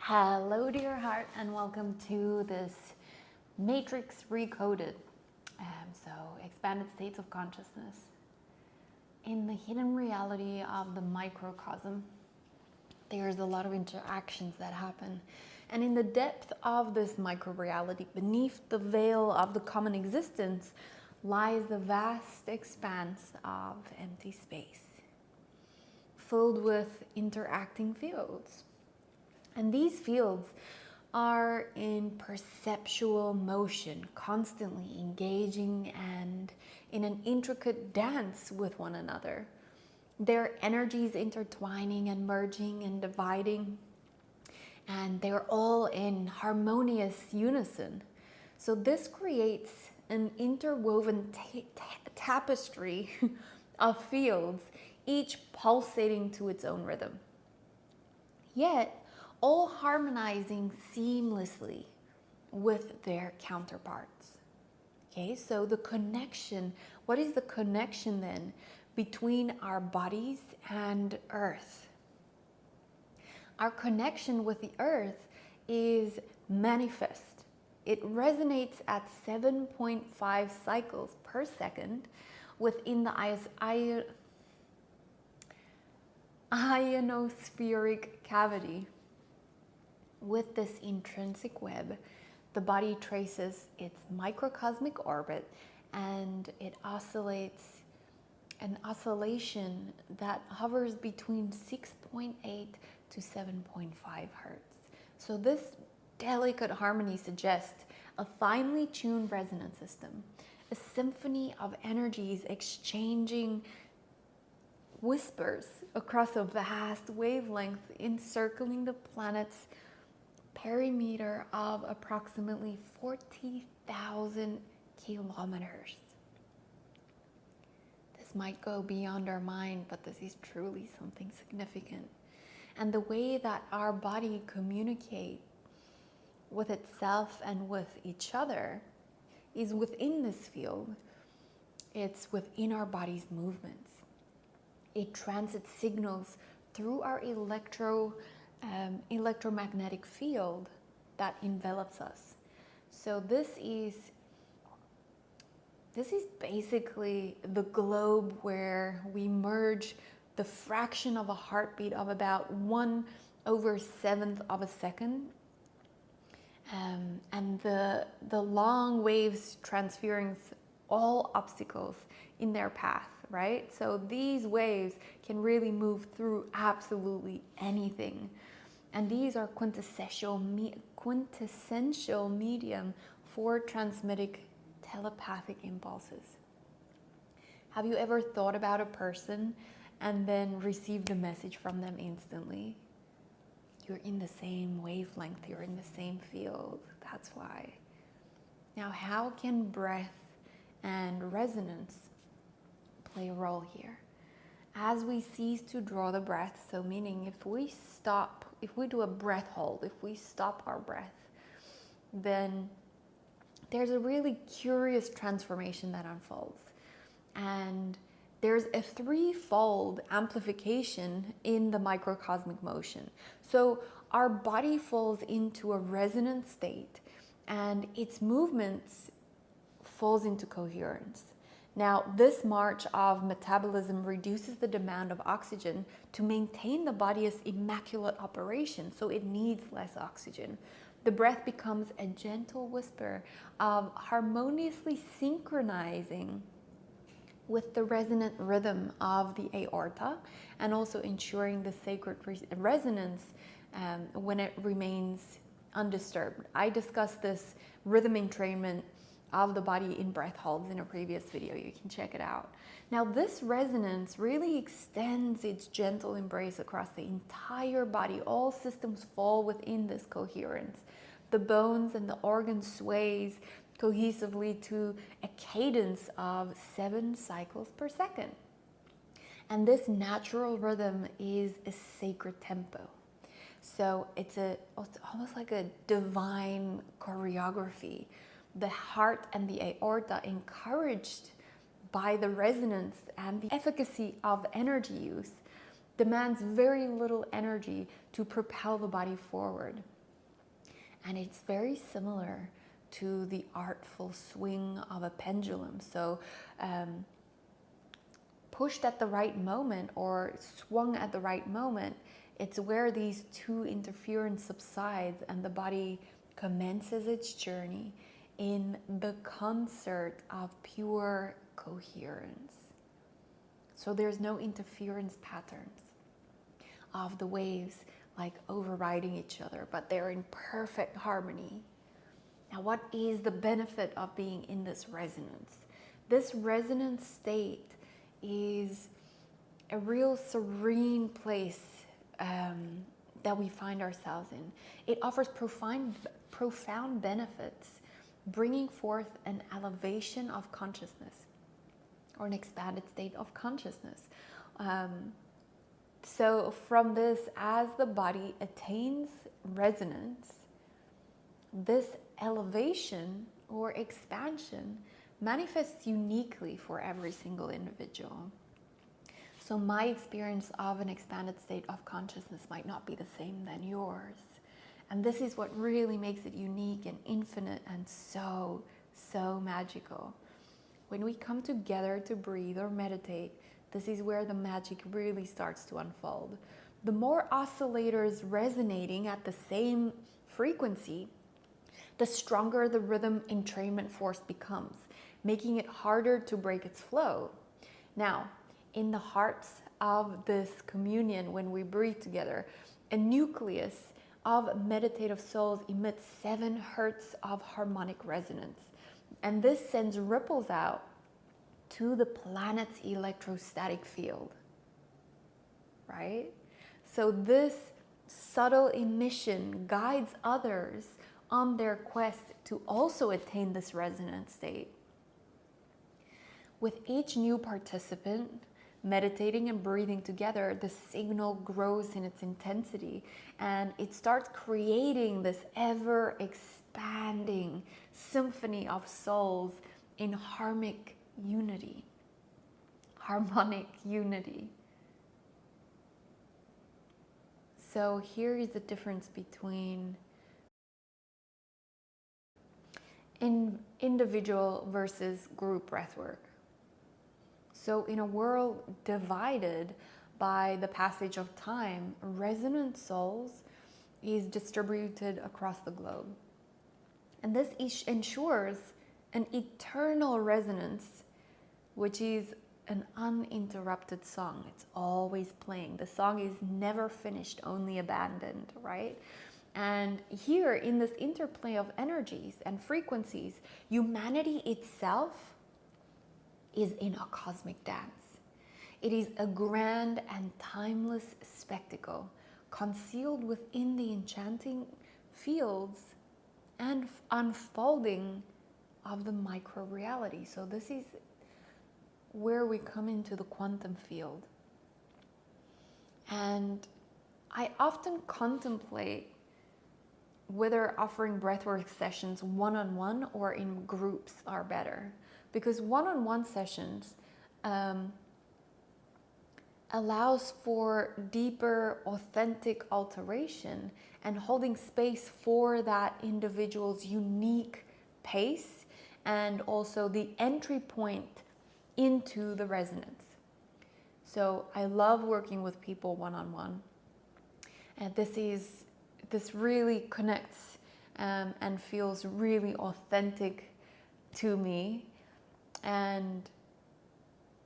Hello dear heart, and welcome to this matrix recoded. So expanded states of consciousness in the hidden reality of the microcosm. There's a lot of interactions that happen, and in the depth of this micro reality, beneath the veil of the common existence, lies the vast expanse of empty space filled with interacting fields. And these fields are in perceptual motion, constantly engaging and in an intricate dance with one another. Their energies intertwining and merging and dividing, and they're all in harmonious unison. So this creates an interwoven tapestry of fields, each pulsating to its own rhythm. Yet, all harmonizing seamlessly with their counterparts. Okay, so the connection, what is the connection then between our bodies and Earth? Our connection with the Earth is manifest. It resonates at 7.5 cycles per second within the ionospheric cavity. With this intrinsic web, the body traces its microcosmic orbit, and it oscillates an oscillation that hovers between 6.8 to 7.5 hertz. So this delicate harmony suggests a finely tuned resonance system, a symphony of energies exchanging whispers across a vast wavelength encircling the planet's perimeter of approximately 40,000 kilometers. This might go beyond our mind, but this is truly something significant. And the way that our body communicates with itself and with each other is within this field. It's within our body's movements. It transits signals through our electromagnetic field that envelops us. So this is basically the globe where we merge the fraction of a heartbeat of about 1/7 of a second, and the long waves transferring all obstacles in their path, right? So these waves can really move through absolutely anything. And these are quintessential medium for transmitting telepathic impulses. Have you ever thought about a person and then received a message from them instantly? You're in the same wavelength, you're in the same field, that's why. Now, how can breath and resonance play a role here? As we cease to draw the breath, so meaning if we do a breath hold, if we stop our breath, then there's a really curious transformation that unfolds. And there's a threefold amplification in the microcosmic motion. So our body falls into a resonant state, and its movements falls into coherence. Now, this march of metabolism reduces the demand of oxygen to maintain the body's immaculate operation, so it needs less oxygen. The breath becomes a gentle whisper of harmoniously synchronizing with the resonant rhythm of the aorta, and also ensuring the sacred resonance when it remains undisturbed. I discussed this rhythm entrainment of the body in breath holds in a previous video. You can check it out. Now, this resonance really extends its gentle embrace across the entire body. All systems fall within this coherence. The bones and the organs sways cohesively to a cadence of 7 cycles per second. And this natural rhythm is a sacred tempo. So it's almost like a divine choreography. The heart and the aorta, encouraged by the resonance and the efficacy of energy use, demands very little energy to propel the body forward. And it's very similar to the artful swing of a pendulum. So pushed at the right moment or swung at the right moment, it's where these two interference subsides and the body commences its journey in the concert of pure coherence. So there's no interference patterns of the waves like overriding each other, but they're in perfect harmony. Now, what is the benefit of being in this resonance? This resonant state is a real serene place that we find ourselves in. It offers profound benefits, bringing forth an elevation of consciousness or an expanded state of consciousness. So from this, as the body attains resonance, this elevation or expansion manifests uniquely for every single individual. So my experience of an expanded state of consciousness might not be the same than yours. And this is what really makes it unique and infinite and so magical. When we come together to breathe or meditate, this is where the magic really starts to unfold. The more oscillators resonating at the same frequency, the stronger the rhythm entrainment force becomes, making it harder to break its flow. Now, in the hearts of this communion, when we breathe together, a nucleus of meditative souls emits 7 hertz of harmonic resonance. And this sends ripples out to the planet's electrostatic field, right? So this subtle emission guides others on their quest to also attain this resonant state. With each new participant meditating and breathing together, the signal grows in its intensity and it starts creating this ever expanding symphony of souls in harmonic unity. So here is the difference between individual versus group breathwork. So in a world divided by the passage of time, resonant souls is distributed across the globe. And this ensures an eternal resonance, which is an uninterrupted song. It's always playing. The song is never finished, only abandoned, right? And here in this interplay of energies and frequencies, humanity itself is in a cosmic dance. It is a grand and timeless spectacle concealed within the enchanting fields and unfolding of the micro reality. So this is where we come into the quantum field. And I often contemplate whether offering breathwork sessions one-on-one or in groups are better. Because one-on-one sessions allows for deeper, authentic alteration and holding space for that individual's unique pace and also the entry point into the resonance. So I love working with people one-on-one. And this really connects and feels really authentic to me and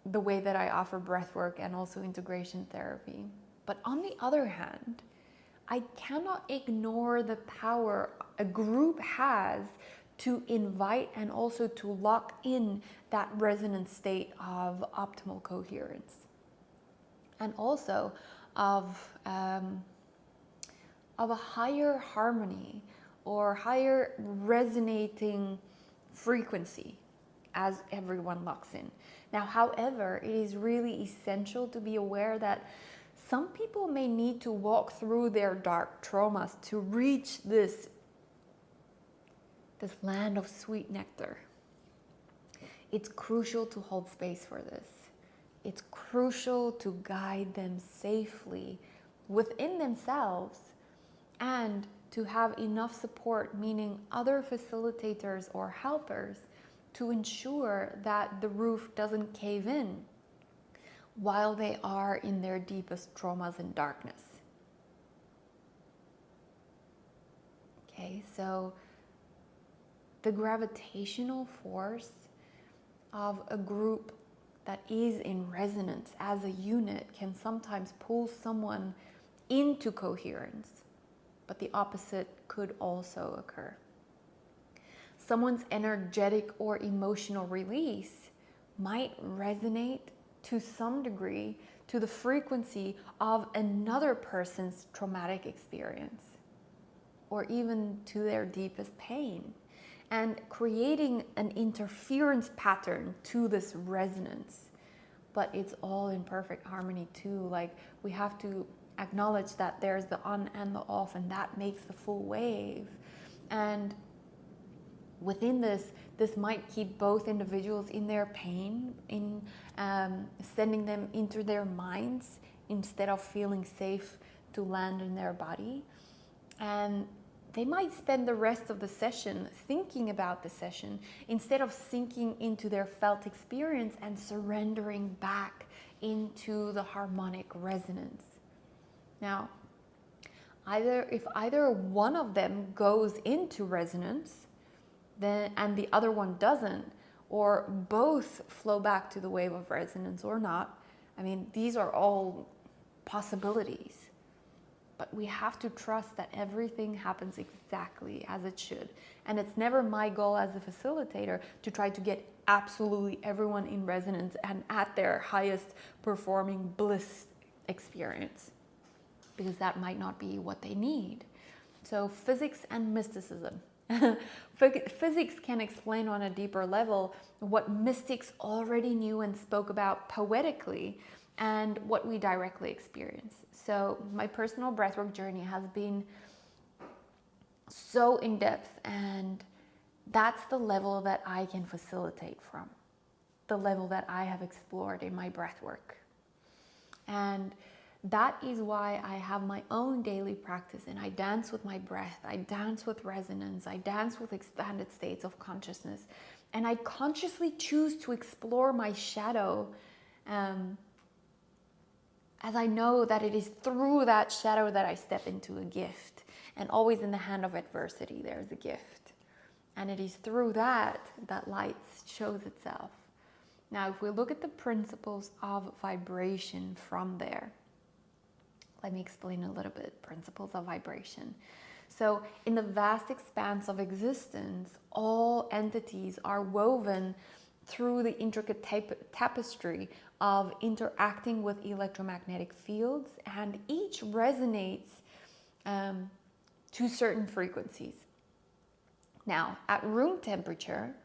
the way that I offer breathwork and also integration therapy. But on the other hand, I cannot ignore the power a group has to invite and also to lock in that resonant state of optimal coherence and also of a higher harmony or higher resonating frequency as everyone locks in. Now, however, it is really essential to be aware that some people may need to walk through their dark traumas to reach this land of sweet nectar. It's crucial to hold space for this. It's crucial to guide them safely within themselves and to have enough support, meaning other facilitators or helpers, to ensure that the roof doesn't cave in while they are in their deepest traumas and darkness. Okay, so the gravitational force of a group that is in resonance as a unit can sometimes pull someone into coherence, but the opposite could also occur. Someone's energetic or emotional release might resonate to some degree to the frequency of another person's traumatic experience, or even to their deepest pain, and creating an interference pattern to this resonance. But it's all in perfect harmony too. Like, we have to acknowledge that there's the on and the off, and that makes the full wave. And within this might keep both individuals in their pain, in sending them into their minds instead of feeling safe to land in their body. And they might spend the rest of the session thinking about the session instead of sinking into their felt experience and surrendering back into the harmonic resonance. Now, if either one of them goes into resonance, and the other one doesn't, or both flow back to the wave of resonance or not, I mean, these are all possibilities. But we have to trust that everything happens exactly as it should. And it's never my goal as a facilitator to try to get absolutely everyone in resonance and at their highest performing bliss experience, because that might not be what they need. So physics and mysticism. Physics can explain on a deeper level what mystics already knew and spoke about poetically, and what we directly experience. So my personal breathwork journey has been so in depth, and that's the level that I can facilitate from, the level that I have explored in my breathwork. And that is why I have my own daily practice, and I dance with my breath, I dance with resonance, I dance with expanded states of consciousness, and I consciously choose to explore my shadow, as I know that it is through that shadow that I step into a gift. And always in the hand of adversity, there's a gift. And it is through that that light shows itself. Now, if we look at the principles of vibration from there, let me explain a little bit, principles of vibration. So in the vast expanse of existence, all entities are woven through the intricate tapestry of interacting with electromagnetic fields, and each resonates to certain frequencies. Now, at room temperature,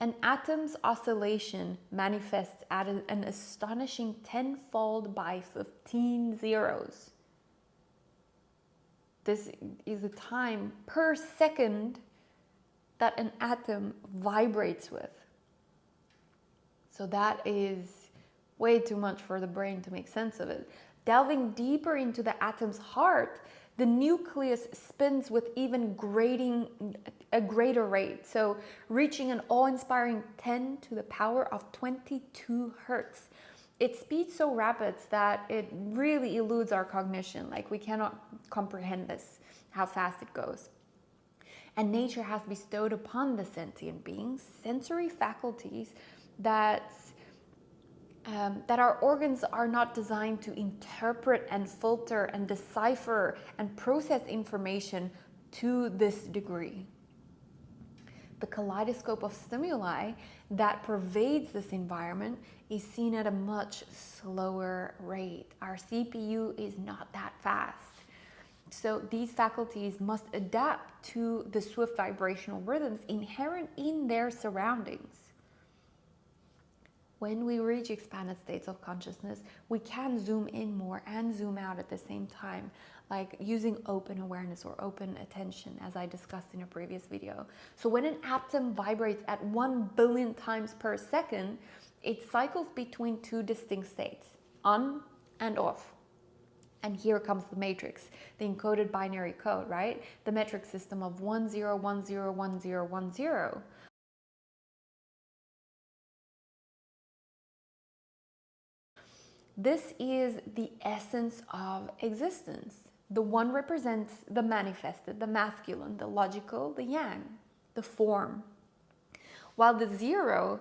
an atom's oscillation manifests at an astonishing 10-fold by 15 zeros. This is the time per second that an atom vibrates with. So that is way too much for the brain to make sense of it. Delving deeper into the atom's heart, the nucleus spins with even a greater rate. So reaching an awe-inspiring 10 to the power of 22 hertz. Its speed so rapid that it really eludes our cognition. Like, we cannot comprehend this, how fast it goes. And nature has bestowed upon the sentient beings sensory faculties that our organs are not designed to interpret and filter and decipher and process information to this degree. The kaleidoscope of stimuli that pervades this environment is seen at a much slower rate. Our CPU is not that fast. So these faculties must adapt to the swift vibrational rhythms inherent in their surroundings. When we reach expanded states of consciousness, we can zoom in more and zoom out at the same time, like using open awareness or open attention, as I discussed in a previous video. So when an atom vibrates at 1 billion times per second, It cycles between two distinct states, on and off. And here comes the matrix, the encoded binary code, right? The metric system of 1 0 1 0 1 0 1 0. This is the essence of existence. The one represents the manifested, the masculine, the logical, the yang, the form. While the 0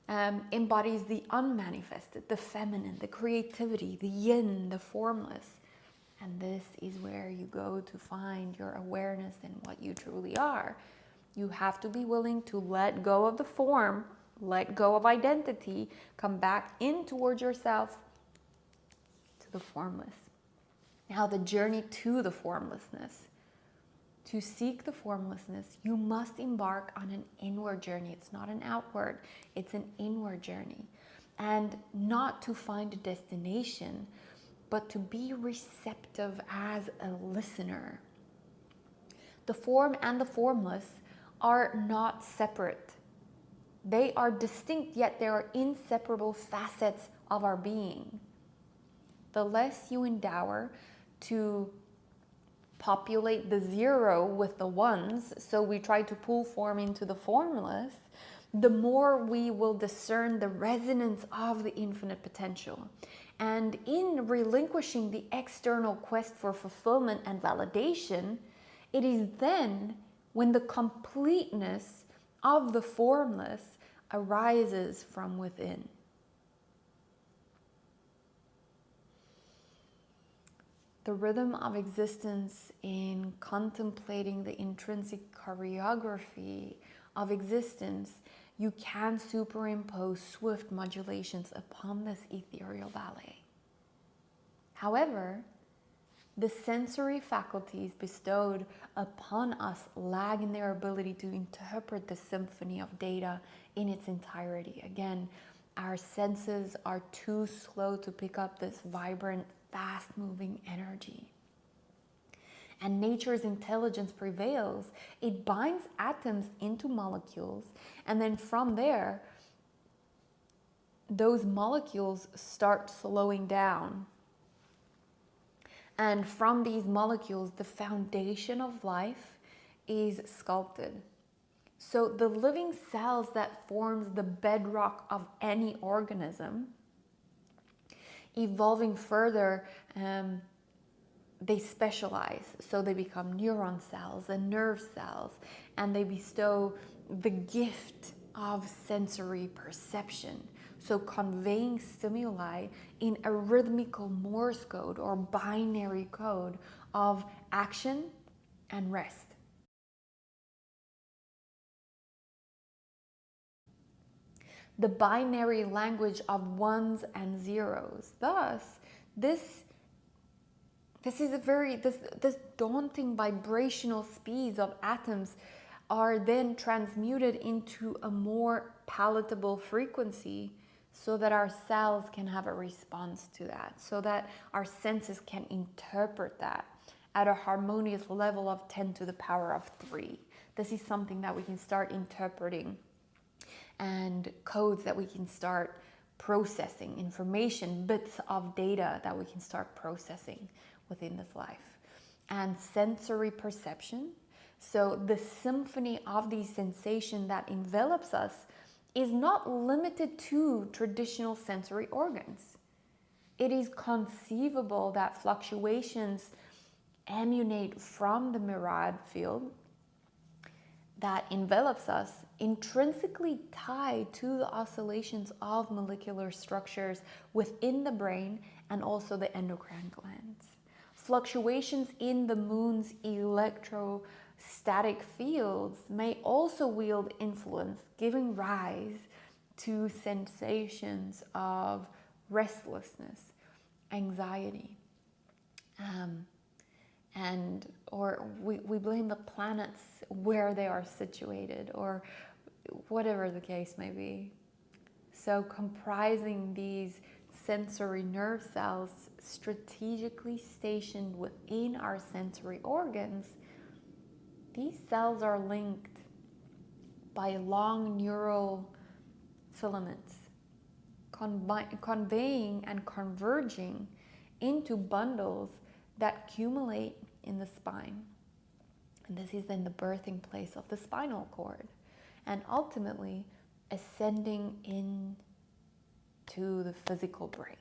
embodies the unmanifested, the feminine, the creativity, the yin, the formless. And this is where you go to find your awareness in what you truly are. You have to be willing to let go of the form, let go of identity, come back in towards yourself, to the formless. Now the journey to the formlessness. To seek the formlessness, you must embark on an inward journey. It's not an outward, it's an inward journey. And not to find a destination, but to be receptive as a listener. The form and the formless are not separate. They are distinct, yet they are inseparable facets of our being. The less you endow to populate the 0 with the 1s, so we try to pull form into the formless, the more we will discern the resonance of the infinite potential. And in relinquishing the external quest for fulfillment and validation, it is then when the completeness of the formless arises from within. The rhythm of existence in contemplating the intrinsic choreography of existence, you can superimpose swift modulations upon this ethereal ballet. However, the sensory faculties bestowed upon us lag in their ability to interpret the symphony of data in its entirety. Again, our senses are too slow to pick up this vibrant, fast-moving energy. And nature's intelligence prevails. It binds atoms into molecules, and then from there, those molecules start slowing down. And from these molecules, the foundation of life is sculpted. So the living cells that forms the bedrock of any organism, evolving further, they specialize. So they become neuron cells and nerve cells, and they bestow the gift of sensory perception. So conveying stimuli in a rhythmical Morse code or binary code of action and rest. The binary language of ones and zeros. Thus, this daunting vibrational speeds of atoms are then transmuted into a more palatable frequency, so that our cells can have a response to that, so that our senses can interpret that at a harmonious level of 10 to the power of 3. This is something that we can start interpreting, and codes that we can start processing, information, bits of data that we can start processing within this life. And sensory perception, so the symphony of the sensation that envelops us, is not limited to traditional sensory organs. It is conceivable that fluctuations emanate from the myriad field that envelops us, intrinsically tied to the oscillations of molecular structures within the brain and also the endocrine glands. Fluctuations in the moon's electrostatic fields may also wield influence, giving rise to sensations of restlessness, anxiety, or we blame the planets where they are situated, or whatever the case may be. So comprising these sensory nerve cells strategically stationed within our sensory organs, these cells are linked by long neural filaments. conveying and converging into bundles that accumulate in the spine. And this is then the birthing place of the spinal cord, and ultimately ascending into the physical brain.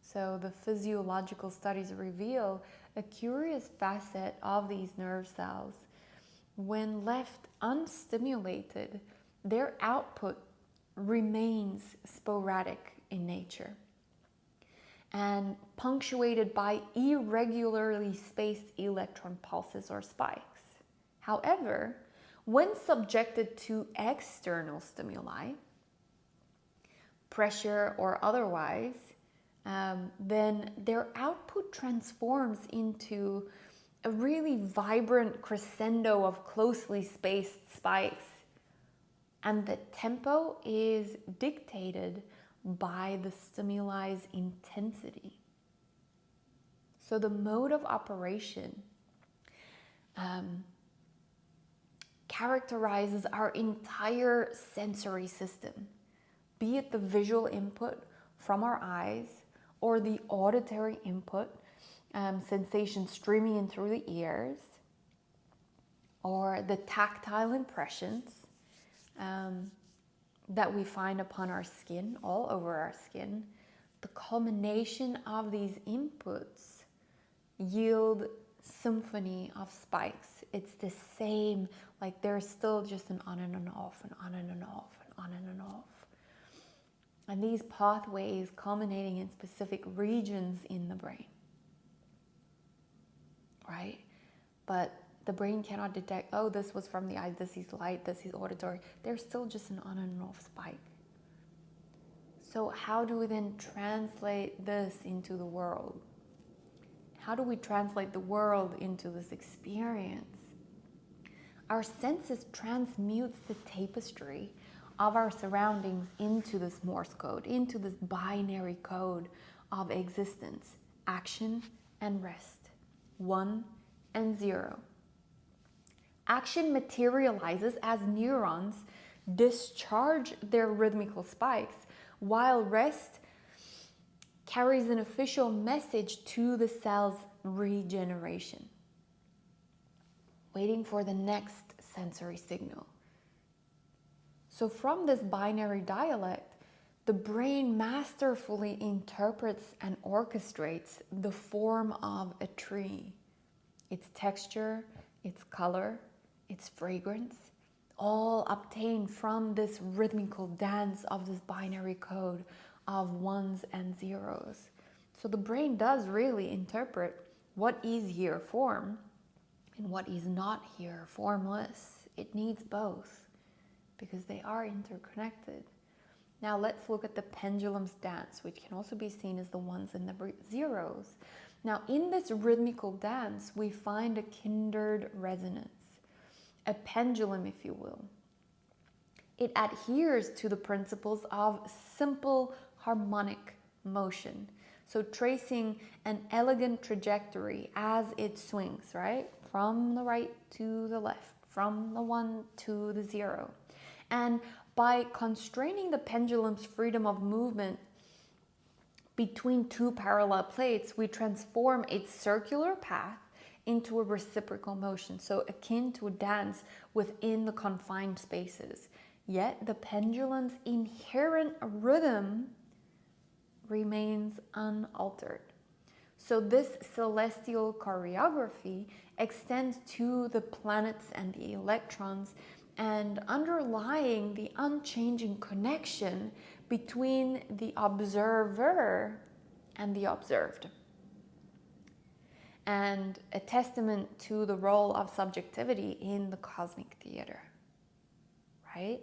So the physiological studies reveal a curious facet of these nerve cells. When left unstimulated, their output remains sporadic in nature and punctuated by irregularly spaced electron pulses or spikes. However, when subjected to external stimuli, pressure or otherwise, then their output transforms into a really vibrant crescendo of closely spaced spikes. And the tempo is dictated by the stimuli's intensity. So the mode of operation characterizes our entire sensory system, be it the visual input from our eyes or the auditory input, sensation streaming in through the ears, or the tactile impressions that we find upon our skin, all over our skin. The culmination of these inputs yield symphony of spikes. It's the same, like there's still just an on and an off, and on and an off, and on and an off. And these pathways culminating in specific regions in the brain, right? But the brain cannot detect, oh, this was from the eye, this is light, this is auditory. There's still just an on and an off spike. So how do we then translate this into the world? How do we translate the world into this experience? Our senses transmutes the tapestry of our surroundings into this Morse code, into this binary code of existence, action and rest, 1 and 0. Action materializes as neurons discharge their rhythmical spikes, while rest carries an official message to the cell's regeneration, waiting for the next sensory signal. So from this binary dialect, the brain masterfully interprets and orchestrates the form of a tree, its texture, its color, its fragrance, all obtained from this rhythmical dance of this binary code of ones and zeros. So the brain does really interpret what is here form and what is not here formless. It needs both because they are interconnected. Now let's look at the pendulum's dance, which can also be seen as the ones and the zeros. Now in this rhythmical dance, we find a kindred resonance, a pendulum, if you will. It adheres to the principles of simple harmonic motion. So tracing an elegant trajectory as it swings, right? From the right to the left, from the 1 to the 0. And by constraining the pendulum's freedom of movement between two parallel plates, we transform its circular path into a reciprocal motion, so akin to a dance within the confined spaces. Yet the pendulum's inherent rhythm remains unaltered. So this celestial choreography extends to the planets and the electrons, and underlying the unchanging connection between the observer and the observed. And a testament to the role of subjectivity in the cosmic theater, right?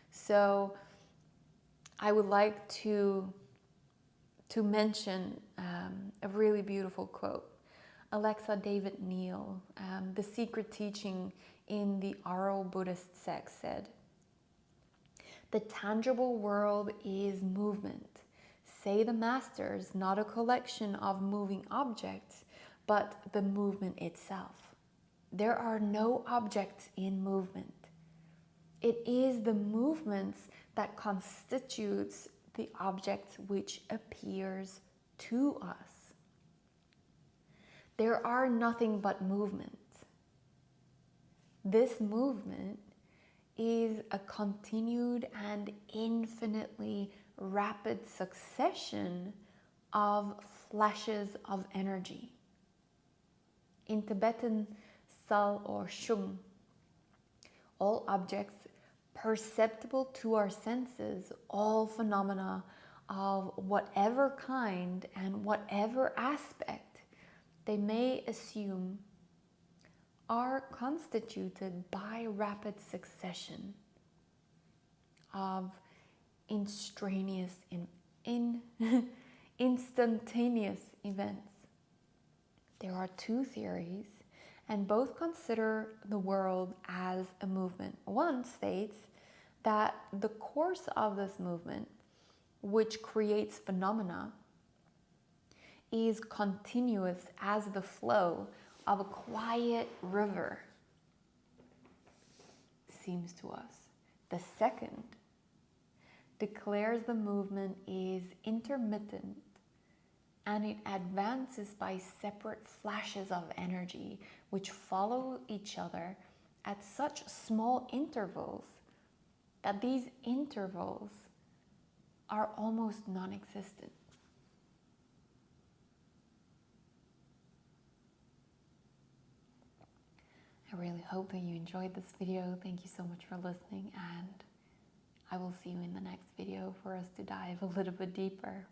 So I would like to mention a really beautiful quote. Alexa David Neal, the secret teaching in the Aro Buddhist sect, said, "The tangible world is movement. Say the masters, not a collection of moving objects, but the movement itself. There are no objects in movement. It is the movements that constitutes the object which appears to us. There are nothing but movements. This movement is a continued and infinitely rapid succession of flashes of energy. In Tibetan, sal or shung, all objects perceptible to our senses, all phenomena of whatever kind and whatever aspect they may assume, are constituted by rapid succession of instantaneous events. There are two theories, and both consider the world as a movement. One states that the course of this movement, which creates phenomena, is continuous as the flow of a quiet river, seems to us. The second declares the movement is intermittent and it advances by separate flashes of energy which follow each other at such small intervals that these intervals are almost non-existent. I really hope that you enjoyed this video. Thank you so much for listening, and I will see you in the next video for us to dive a little bit deeper.